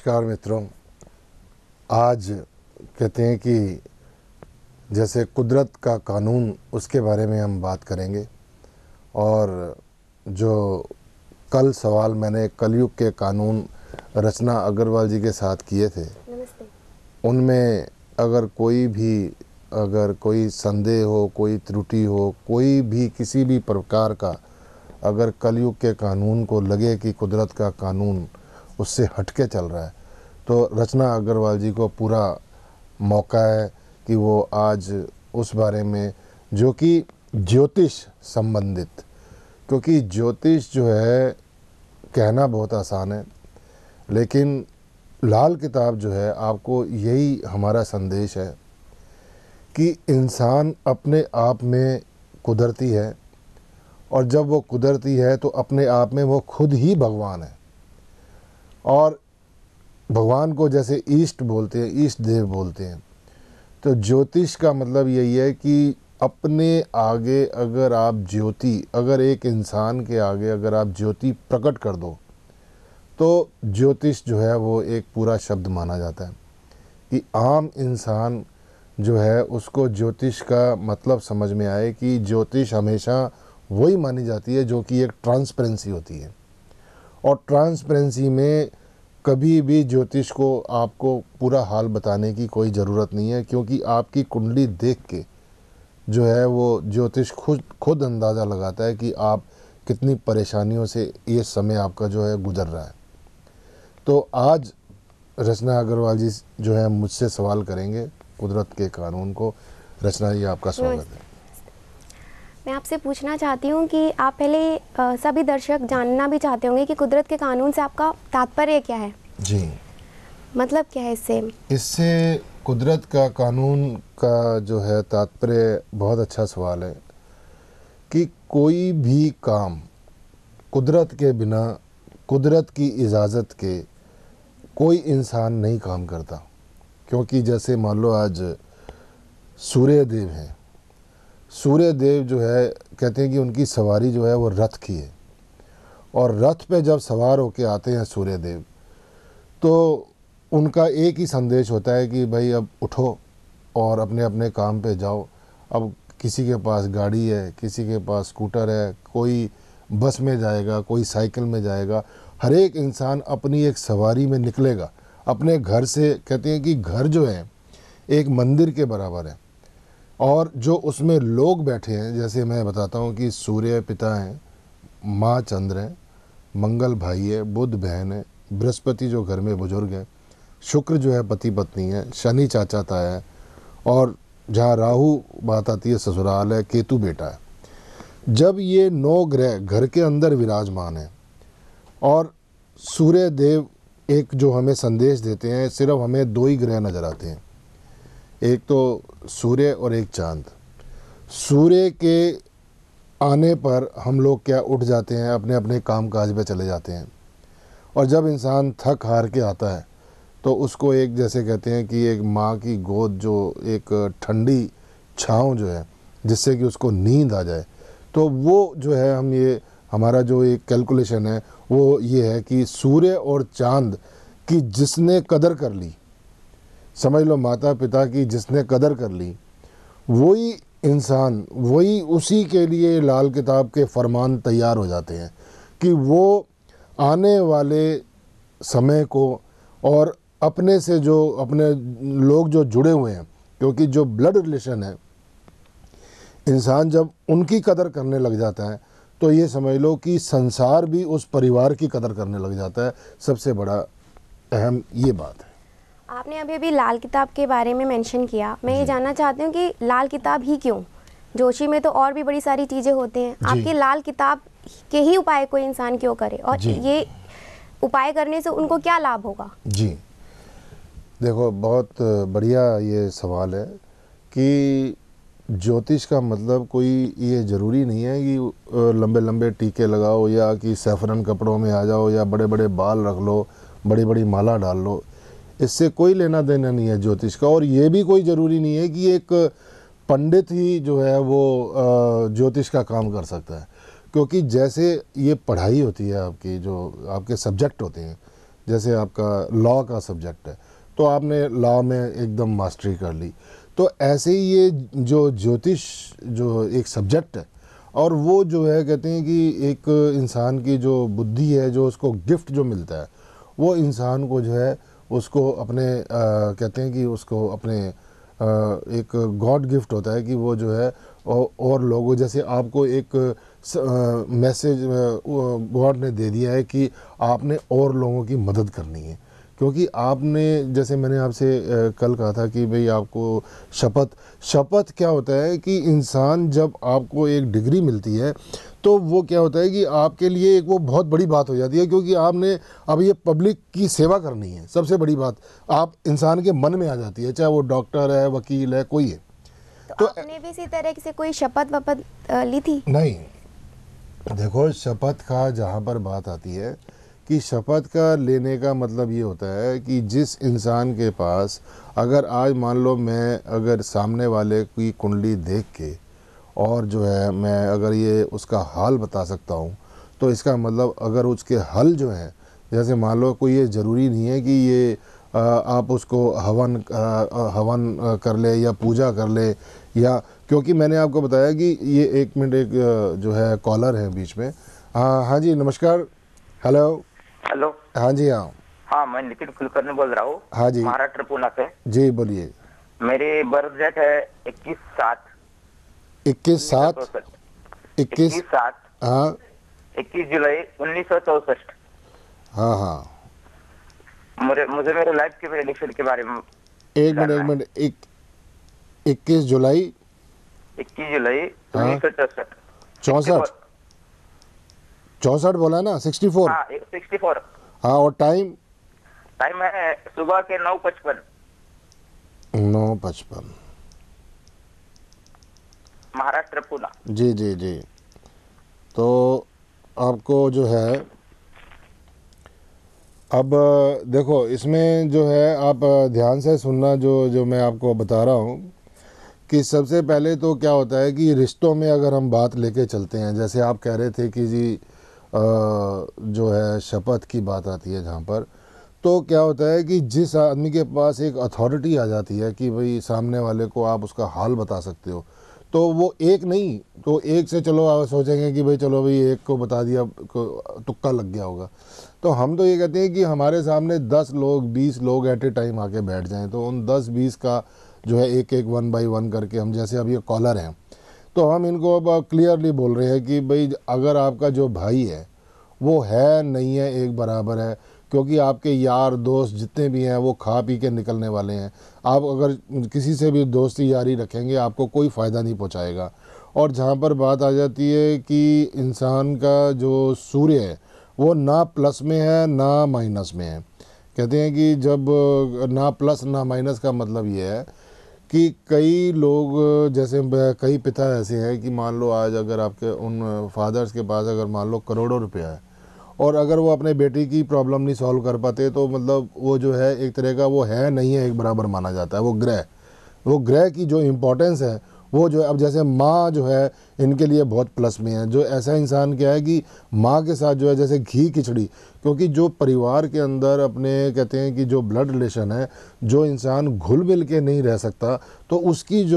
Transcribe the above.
नमस्कार मित्रों। आज कहते हैं कि जैसे कुदरत का कानून, उसके बारे में हम बात करेंगे। और जो कल सवाल मैंने कलयुग के कानून रचना अग्रवाल जी के साथ किए थे, उनमें अगर कोई संदेह हो, कोई त्रुटि हो, कोई भी किसी भी प्रकार का अगर कलयुग के कानून को लगे कि कुदरत का कानून उससे हटके चल रहा है, तो रचना अग्रवाल जी को पूरा मौका है कि वो आज उस बारे में, जो कि ज्योतिष संबंधित, क्योंकि ज्योतिष जो है कहना बहुत आसान है, लेकिन लाल किताब जो है, आपको यही हमारा संदेश है कि इंसान अपने आप में कुदरती है, और जब वो कुदरती है तो अपने आप में वो खुद ही भगवान है। और भगवान को जैसे ईष्ट बोलते हैं, ईष्ट देव बोलते हैं, तो ज्योतिष का मतलब यही है कि अपने आगे अगर एक इंसान के आगे अगर आप ज्योति प्रकट कर दो, तो ज्योतिष जो है वो एक पूरा शब्द माना जाता है कि आम इंसान जो है उसको ज्योतिष का मतलब समझ में आए कि ज्योतिष हमेशा वही मानी जाती है जो कि एक ट्रांसपेरेंसी होती है। और ट्रांसपेरेंसी में कभी भी ज्योतिष को आपको पूरा हाल बताने की कोई ज़रूरत नहीं है, क्योंकि आपकी कुंडली देख के जो है वो ज्योतिष खुद अंदाज़ा लगाता है कि आप कितनी परेशानियों से ये समय आपका जो है गुजर रहा है। तो आज रचना अग्रवाल जी जो है मुझसे सवाल करेंगे कुदरत के कानून को। रचना जी, आपका स्वागत है। मैं आपसे पूछना चाहती हूँ कि आप पहले सभी दर्शक जानना भी चाहते होंगे कि कुदरत के कानून से आपका तात्पर्य क्या है? जी, मतलब क्या है इससे? कुदरत का कानून का जो है तात्पर्य, बहुत अच्छा सवाल है कि कोई भी काम कुदरत के बिना, कुदरत की इजाज़त के कोई इंसान नहीं काम करता। क्योंकि जैसे मान लो आज सूर्य देव हैं, सूर्य देव जो है कहते हैं कि उनकी सवारी जो है वो रथ की है, और रथ पे जब सवार होके आते हैं सूर्य देव, तो उनका एक ही संदेश होता है कि भाई अब उठो और अपने अपने काम पे जाओ। अब किसी के पास गाड़ी है, किसी के पास स्कूटर है, कोई बस में जाएगा, कोई साइकिल में जाएगा, हर एक इंसान अपनी एक सवारी में निकलेगा अपने घर से। कहते हैं कि घर जो है एक मंदिर के बराबर है, और जो उसमें लोग बैठे हैं, जैसे मैं बताता हूँ कि सूर्य पिता हैं, माँ चंद्र हैं, मंगल भाई है, बुध बहन है, बृहस्पति जो घर में बुजुर्ग है, शुक्र जो है पति पत्नी है, शनि चाचा ताया है, और जहाँ राहु बात आती है ससुराल है, केतु बेटा है। जब ये 9 ग्रह घर के अंदर विराजमान है, और सूर्य देव एक जो हमें संदेश देते हैं, सिर्फ हमें 2 ही ग्रह नज़र आते हैं, एक तो सूर्य और एक चांद। सूर्य के आने पर हम लोग क्या उठ जाते हैं, अपने अपने काम काज में चले जाते हैं। और जब इंसान थक हार के आता है, तो उसको एक, जैसे कहते हैं कि एक माँ की गोद, जो एक ठंडी छाँव जो है, जिससे कि उसको नींद आ जाए, तो वो जो है हमारा जो एक कैलकुलेशन है वो ये है कि सूर्य और चांद की जिसने कदर कर ली, समझ लो माता पिता की जिसने कदर कर ली, वही इंसान, वही उसी के लिए लाल किताब के फरमान तैयार हो जाते हैं कि वो आने वाले समय को, और अपने से जो अपने लोग जो जुड़े हुए हैं, क्योंकि जो ब्लड रिलेशन है, इंसान जब उनकी कदर करने लग जाता है, तो ये समझ लो कि संसार भी उस परिवार की कदर करने लग जाता है। सबसे बड़ा अहम ये बात है। आपने अभी लाल किताब के बारे में मेंशन किया। मैं ये जानना चाहती हूँ कि लाल किताब ही क्यों? जोशी में तो और भी बड़ी सारी चीज़ें होती हैं, आपकी लाल किताब के ही उपाय कोई इंसान क्यों करे, और ये उपाय करने से उनको क्या लाभ होगा? जी देखो, बहुत बढ़िया ये सवाल है कि ज्योतिष का मतलब कोई ये ज़रूरी नहीं है कि लंबे लंबे टीके लगाओ, या कि सैफरन कपड़ों में आ जाओ, या बड़े बड़े बाल रख लो, बड़ी बड़ी माला डाल लो। इससे कोई लेना देना नहीं है ज्योतिष का। और ये भी कोई ज़रूरी नहीं है कि एक पंडित ही जो है वो ज्योतिष का काम कर सकता है, क्योंकि जैसे ये पढ़ाई होती है आपकी, जो आपके सब्जेक्ट होते हैं, जैसे आपका लॉ का सब्जेक्ट है तो आपने लॉ में एकदम मास्टरी कर ली, तो ऐसे ही ये जो ज्योतिष जो एक सब्जेक्ट है और वो जो है कहते हैं कि एक इंसान की जो बुद्धि है, जो उसको गिफ्ट जो मिलता है, वो इंसान को जो है उसको अपने कहते हैं कि उसको अपने एक गॉड गिफ्ट होता है कि वो जो है और लोगों जैसे आपको एक मैसेज गॉड ने दे दिया है कि आपने और लोगों की मदद करनी है, क्योंकि आपने जैसे मैंने आपसे कल कहा था कि भाई आपको शपथ क्या होता है कि इंसान जब आपको एक डिग्री मिलती है तो वो क्या होता है कि आपके लिए एक वो बहुत बड़ी बात हो जाती है, क्योंकि आपने अब ये पब्लिक की सेवा करनी है। सबसे बड़ी बात आप इंसान के मन में आ जाती है, चाहे वो डॉक्टर है, वकील है, कोई है। तो आपने भी इसी तरह से कोई शपथ वपथ ली थी? नहीं, देखो शपथ का जहाँ पर बात आती है कि शपथ का लेने का मतलब ये होता है कि जिस इंसान के पास अगर आज मान लो मैं अगर सामने वाले की कुंडली देख के और जो है मैं अगर ये उसका हाल बता सकता हूँ, तो इसका मतलब अगर उसके हल जो हैं, जैसे मान लो कोई ये ज़रूरी नहीं है कि ये आप उसको हवन कर ले या पूजा कर ले, या क्योंकि मैंने आपको बताया कि ये एक मिनट एक जो है कॉलर है बीच में। हाँ जी नमस्कार। हेलो। हेलो। हाँ जी। हाँ हाँ, मैं नितिन कुलकर्णी बोल रहा हूँ। हाँ जी, महाराष्ट्र पुणे से। जी बोलिए। मेरी बर्थ डेट है 21/7। 21/7। 21/7। हाँ 21 जुलाई 1964। हाँ हाँ। मुझे मेरे लाइफ के प्रेडिक्शन के बारे में एक जानना है। मिनट 21 जुलाई 21 जुलाई हाँ। 1964। 64 बोला ना? 64। हाँ 64। हाँ, और टाइम? टाइम है सुबह के 9:55। 9:55। महाराष्ट्र पुणे। जी जी जी। तो आपको जो है अब देखो इसमें जो है आप ध्यान से सुनना जो मैं आपको बता रहा हूँ कि सबसे पहले तो क्या होता है कि रिश्तों में अगर हम बात लेके चलते हैं, जैसे आप कह रहे थे कि जी जो है शपथ की बात आती है जहाँ पर, तो क्या होता है कि जिस आदमी के पास एक अथॉरिटी आ जाती है कि भाई सामने वाले को आप उसका हाल बता सकते हो, तो वो एक नहीं, तो एक से चलो आप सोचेंगे कि भाई चलो भाई एक को बता दिया, तुक्का लग गया होगा। तो हम तो ये कहते हैं कि हमारे सामने 10 लोग 20 लोग एट ए टाइम आके बैठ जाएं, तो उन 10-20 का जो है एक एक 1 बाय 1 करके हम, जैसे अब ये कॉलर हैं तो हम इनको अब क्लियरली बोल रहे हैं कि भाई अगर आपका जो भाई है वो है नहीं है एक बराबर है, क्योंकि आपके यार दोस्त जितने भी हैं वो खा पी के निकलने वाले हैं। आप अगर किसी से भी दोस्ती यारी रखेंगे आपको कोई फ़ायदा नहीं पहुंचाएगा। और जहाँ पर बात आ जाती है कि इंसान का जो सूर्य है वो ना प्लस में है ना माइनस में है। कहते हैं कि जब ना प्लस ना माइनस का मतलब ये है कि कई लोग जैसे कई पिता ऐसे हैं कि मान लो आज अगर आपके उन फादर्स के पास अगर मान लो करोड़ों रुपया है और अगर वो अपने बेटी की प्रॉब्लम नहीं सॉल्व कर पाते, तो मतलब वो जो है एक तरह का वो है नहीं है एक बराबर माना जाता है। वो ग्रह की जो इम्पोर्टेंस है वो जो है, अब जैसे माँ जो है इनके लिए बहुत प्लस में है। जो ऐसा इंसान क्या है कि माँ के साथ जो है जैसे घी खिचड़ी, क्योंकि जो परिवार के अंदर अपने कहते हैं कि जो ब्लड रिलेशन है, जो इंसान घुल मिल के नहीं रह सकता, तो उसकी जो